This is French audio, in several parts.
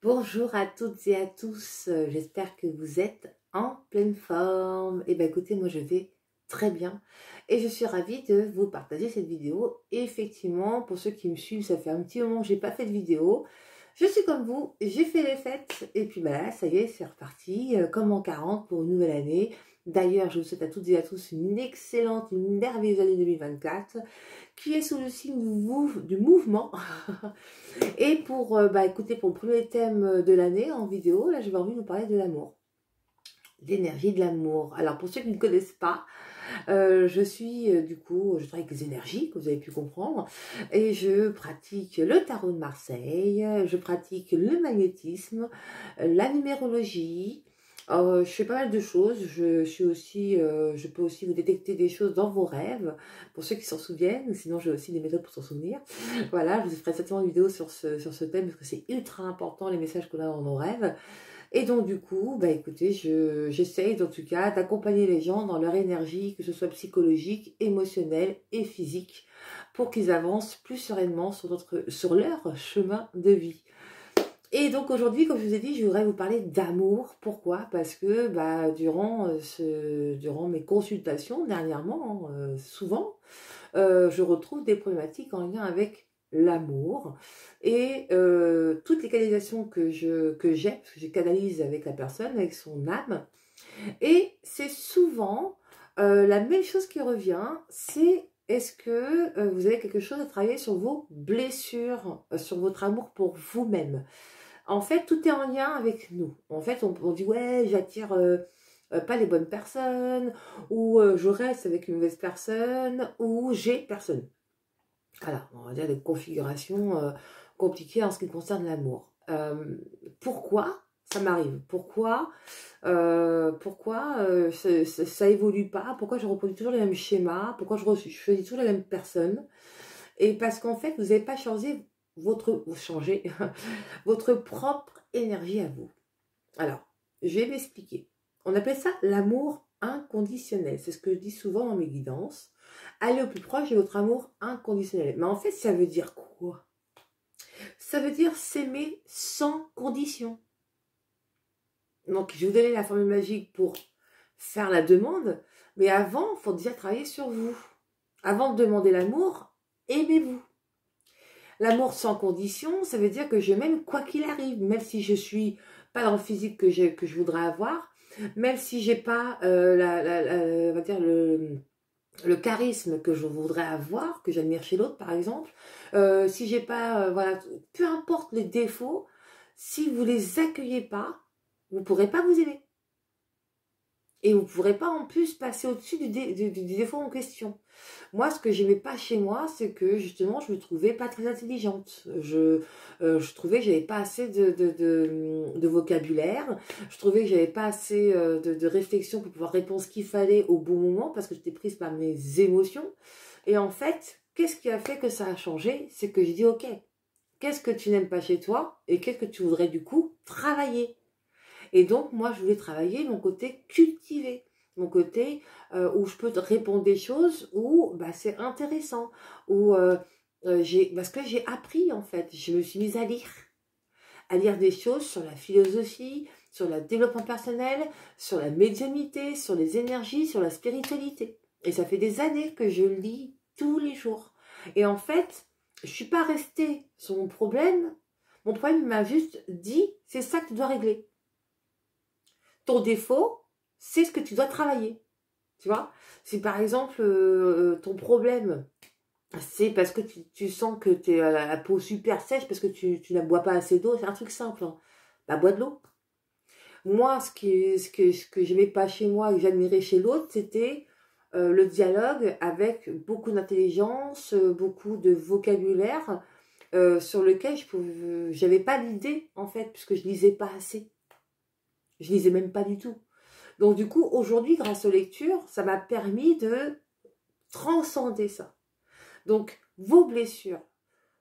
Bonjour à toutes et à tous, j'espère que vous êtes en pleine forme. Et bien écoutez, moi je vais très bien et je suis ravie de vous partager cette vidéo. Effectivement, pour ceux qui me suivent, ça fait un petit moment que j'ai pas fait de vidéo. Je suis comme vous, j'ai fait les fêtes et puis bah là, ça y est, c'est reparti, comme en 40 pour une nouvelle année. D'ailleurs, je vous souhaite à toutes et à tous une excellente, une merveilleuse année 2024 qui est sous le signe du mouvement. Et pour, écoutez, pour le premier thème de l'année en vidéo, là, j'avais envie de vous parler de l'amour, l'énergie de l'amour. Alors, pour ceux qui ne connaissent pas, je suis, du coup, je travaille avec les énergies, que vous avez pu comprendre, et je pratique le tarot de Marseille, je pratique le magnétisme, la numérologie. Je fais pas mal de choses. Je suis aussi, je peux aussi vous détecter des choses dans vos rêves, pour ceux qui s'en souviennent. Sinon, j'ai aussi des méthodes pour s'en souvenir. Voilà, je vous ferai certainement une vidéo sur ce thème parce que c'est ultra important les messages qu'on a dans nos rêves. Et donc du coup, bah écoutez, j'essaye en tout cas d'accompagner les gens dans leur énergie, que ce soit psychologique, émotionnelle et physique, pour qu'ils avancent plus sereinement sur leur chemin de vie. Et donc aujourd'hui, comme je vous ai dit, je voudrais vous parler d'amour. Pourquoi? Parce que durant mes consultations dernièrement, souvent, je retrouve des problématiques en lien avec l'amour et toutes les canalisations que j'ai, parce que je canalise avec la personne, avec son âme. Et c'est souvent la même chose qui revient, c'est est-ce que vous avez quelque chose à travailler sur vos blessures, sur votre amour pour vous-même. En fait, tout est en lien avec nous. En fait, on dit ouais, j'attire pas les bonnes personnes, ou je reste avec une mauvaise personne, ou j'ai personne. Alors, on va dire des configurations compliquées en ce qui concerne l'amour. Pourquoi ça m'arrive? Pourquoi ça évolue pas? Pourquoi je reproduis toujours les mêmes schémas? Pourquoi je choisis toujours les mêmes personnes? Et parce qu'en fait, vous n'avez pas changé changé votre propre énergie à vous. Alors, je vais m'expliquer. On appelle ça l'amour inconditionnel. C'est ce que je dis souvent dans mes guidances. Allez au plus proche de votre amour inconditionnel. Mais en fait, ça veut dire quoi? Ça veut dire s'aimer sans condition. Donc, je vais vous donner la formule magique pour faire la demande. Mais avant, il faut déjà travailler sur vous. Avant de demander l'amour, aimez-vous. L'amour sans condition, ça veut dire que je m'aime quoi qu'il arrive, même si je suis pas dans le physique que je voudrais avoir, même si j'ai pas on va dire le charisme que je voudrais avoir, que j'admire chez l'autre par exemple, si j'ai pas, voilà, peu importe les défauts, si vous les accueillez pas, vous pourrez pas vous aimer. Et vous ne pourrez pas en plus passer au-dessus du défaut en question. Moi, ce que j'aimais pas chez moi, c'est que justement, je me trouvais pas très intelligente. Je trouvais que j'avais pas assez de vocabulaire. Je trouvais que j'avais pas assez de réflexion pour pouvoir répondre ce qu'il fallait au bon moment parce que j'étais prise par mes émotions. Et en fait, qu'est-ce qui a fait que ça a changé? C'est que j'ai dit, ok, qu'est-ce que tu n'aimes pas chez toi et qu'est-ce que tu voudrais du coup travailler? Et donc, moi, je voulais travailler mon côté cultivé, mon côté où je peux te répondre des choses où bah, c'est intéressant, où parce que j'ai appris en fait, je me suis mise à lire des choses sur la philosophie, sur le développement personnel, sur la médiumnité, sur les énergies, sur la spiritualité. Et ça fait des années que je lis tous les jours. Et en fait, je suis pas restée sur mon problème. Mon problème m'a juste dit, c'est ça que tu dois régler. Ton défaut, c'est ce que tu dois travailler. Tu vois, si par exemple ton problème, c'est parce que tu sens que tu es à la peau super sèche parce que tu ne bois pas assez d'eau, c'est un truc simple. Hein. Bah, bois de l'eau. Moi, ce que j'aimais pas chez moi et que j'admirais chez l'autre, c'était le dialogue avec beaucoup d'intelligence, beaucoup de vocabulaire sur lequel je n'avais pas l'idée en fait, puisque je lisais pas assez. Je lisais même pas du tout. Donc du coup, aujourd'hui, grâce aux lectures, ça m'a permis de transcender ça. Donc, vos blessures,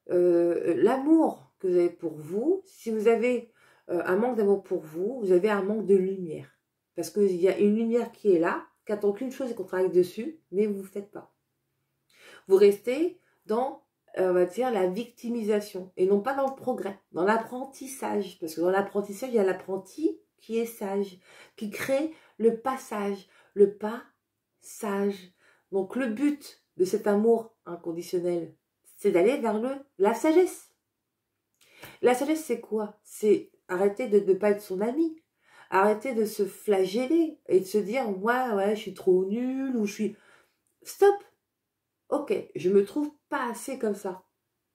l'amour que vous avez pour vous, si vous avez un manque d'amour pour vous, vous avez un manque de lumière. Parce qu'il y a une lumière qui est là, qui attend qu'une chose et qu'on travaille dessus, mais vous ne faites pas. Vous restez dans on va dire, la victimisation, et non pas dans le progrès, dans l'apprentissage, parce que dans l'apprentissage, il y a l'apprenti qui est sage, qui crée le passage, le pas sage. Donc le but de cet amour inconditionnel, c'est d'aller vers la sagesse. La sagesse, c'est quoi? C'est arrêter de ne pas être son ami, arrêter de se flageller et de se dire, moi, ouais, je suis trop nulle, ou je suis... Stop. Ok, je me trouve pas assez comme ça.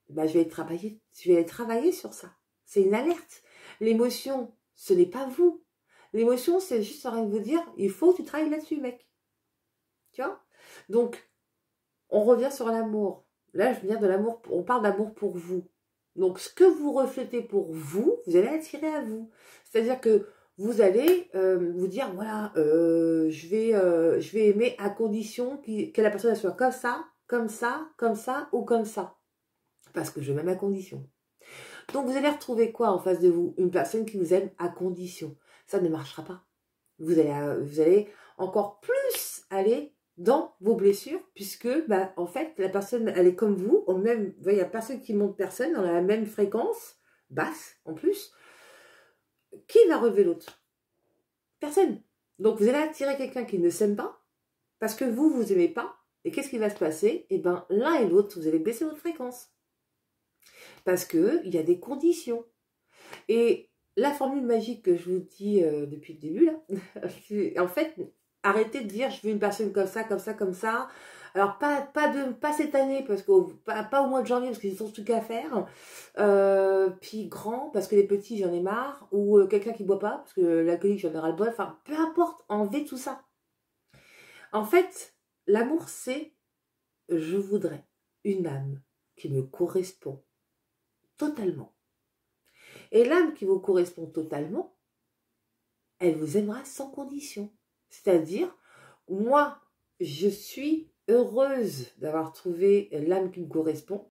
Ben, je vais aller travailler sur ça. C'est une alerte. L'émotion, ce n'est pas vous. L'émotion, c'est juste en train de vous dire, il faut que tu travailles là-dessus, mec. Tu vois? Donc, on revient sur l'amour. Là, je veux dire de l'amour, on parle d'amour pour vous. Donc, ce que vous reflétez pour vous, vous allez attirer à vous. C'est-à-dire que vous allez vous dire, voilà, je vais aimer à condition que la personne soit comme ça, comme ça, comme ça ou comme ça. Parce que je m'aime à condition. Donc, vous allez retrouver quoi en face de vous? Une personne qui vous aime à condition. Ça ne marchera pas. Vous allez encore plus aller dans vos blessures, puisque, bah, en fait, la personne, elle est comme vous, il n'y a personne qui monte personne dans la même fréquence, basse en plus. Qui va relever l'autre? Personne. Donc, vous allez attirer quelqu'un qui ne s'aime pas, parce que vous aimez pas, et qu'est-ce qui va se passer? Eh bien, l'un et l'autre, vous allez baisser votre fréquence. Parce qu'il y a des conditions. Et la formule magique que je vous dis depuis le début, là, en fait, arrêtez de dire je veux une personne comme ça, comme ça, comme ça. Alors, pas cette année, parce que pas au mois de janvier, parce qu'ils ont ce truc à faire. Puis grand, parce que les petits, j'en ai marre. Ou quelqu'un qui boit pas, parce que l'alcoolique, j'en ai ras le bol. Enfin, peu importe, enlevez tout ça. En fait, l'amour, c'est je voudrais une âme qui me correspond totalement. Et l'âme qui vous correspond totalement, elle vous aimera sans condition. C'est-à-dire, moi, je suis heureuse d'avoir trouvé l'âme qui me correspond.